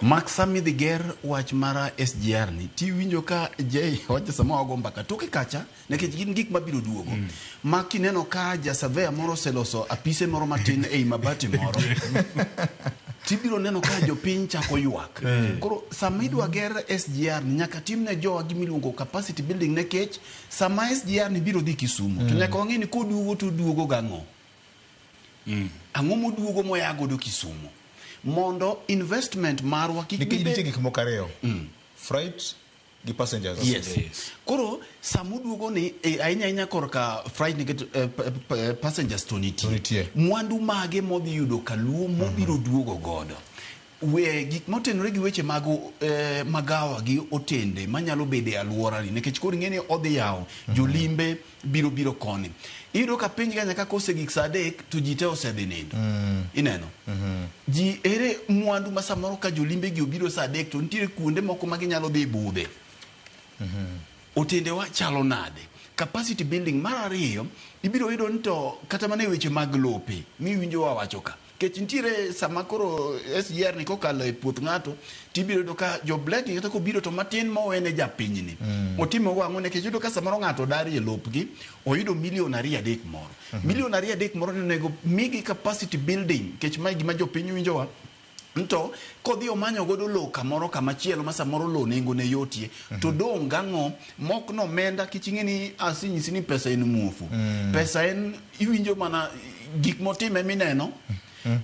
Maksami Diger wach mara SGR ni ti winjo ka je wacha sama wago mbaka toke kacha nekech gin gik mabiro duogo maki neno ka ja surveyor moro seloso apise moro matin ei mabati moro tibiro neno ka jopiny chako ywak koro sama idwa ger SGR ni nyaka timne jowa gimiluongo capacity building nekech sama SGR ni biro dhi Kisumu to nyaka wang'e ni koduogo to duogo gang'o ang'o moduogo moyago do Kisumu mondo investment marwa nitie gik moko ariyo freight gi passengers. Yes. Koro samuduogo ni ahinya korka freight ni passengers to nitie mwandu mage modhi yudo kaluo mobiro duogo godo we gik motenore gi weche mag magawa gi otende manyalo bede alwora ni nekech koro ng'eni odhi yawo jolimbe biro koni iyudo ka piny Kenya ka kose gik saa 3 to ji te osedhi nindo ineno ji ere mwandu ma samoro ka jolimbe gi obiro saa 3 to nitiere kuonde moko ma ginyalo dhi budhe otende wa chalo nade capacity building mar ariyo ibiro yudo nito kata mana weche mag lope miwinjo wawacho ka kech nitiere sama koro SGR ni kokalo e puoth ng'ato tibiro yudo ka jo black kata ko biro to matin mowene japiny ni otimo wang'o nekech yudo ka samoro ng'ato dari e lopgi oyudo $2 million moro $2 million moro nego migi capacity building kech mai gima jopiny winjowa nto kodhi omanyo godo lo kamoro kamachielo ma samoro lo nengo ne yotie to dong gang'o mok no menda kiching'e ni asinyisi ni pesa en muofu pesa en iwinjo mana gik motime mineno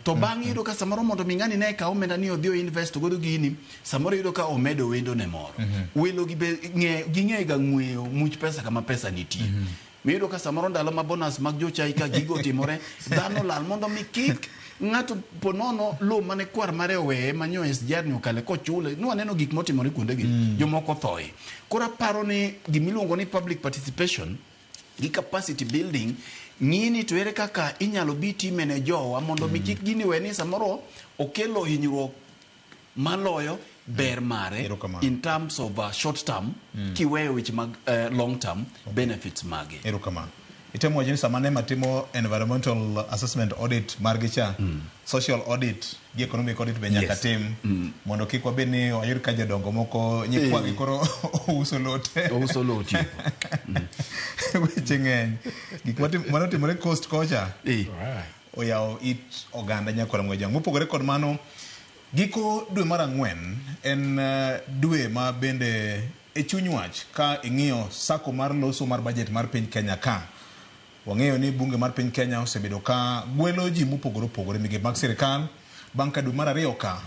to bang' yudo ka samoro mondo ming'ani ne ka omenda ni odhi invest godo gini samoro yudo ka omedo wendo ne moro welo ging'e ga ng'weyo much pesa kama pesa nitie miyudo ka samoro ndalo ma bonus mag jochai ka gigo timore dhano lal mondo mi kik ng'ato ponono lo mane kwar mare oweye manyo SGR ni okale kochule no aneno gik motimore kuonde gi jomoko thoe kora paro ni gimiluongo ni public participation gi capacity building ng'ini to ere kaka inyalo bi timene jowa mondo mi kik gini weni samoro okelo hinyruok maloyo ber mare in terms of short term kiweyo which mag long term benefits mage erokamano itemo wajini samane matimo environmental assessment audit margicha social audit gi economic audit be nyaka tim mondo kik wabed ni wayud ka jodongo moko nyikwagi koro uso lote weche ng'eny gik manotimore coast kocha oyawo it oganda Nyakwar Jang mopogore kod mano giko dwe mar 4 en dwe ma bende e chuny wach ka ing'iyo sako mar loso mar budget mar piny Kenya ka wang'eyo ni bunge mar piny Kenya osebedo ka gwelo ji mopogore migepe mag sirikal bang' ka dwe mar 2 ka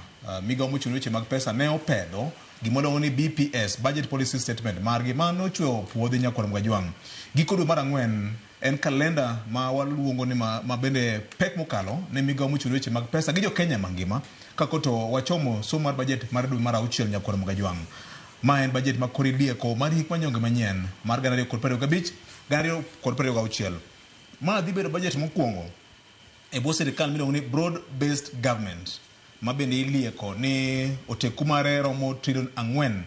migawo mochung' weche mag pesa ne opedho gimodong' ni BPS budget policy statement margi mano chweyo puodhi Nyakwar Jang giko dwe mar 4 en kalenda ma waluongo ni ma bende pek mokalo ne migawo mochung' weche mag pesa gi jo Kenya mangima kakoto wachomo somo mar budget mar dwe mar 6 Nyakwar Jang ma en budget ma koridieko mar hik manyonge manyien mar 2025 2026 ma dhi bedo budget mokwongo e bwo sirikal miluongo ni broad based government ma bende ilieko ni oteku mare romo $4.2 trillion.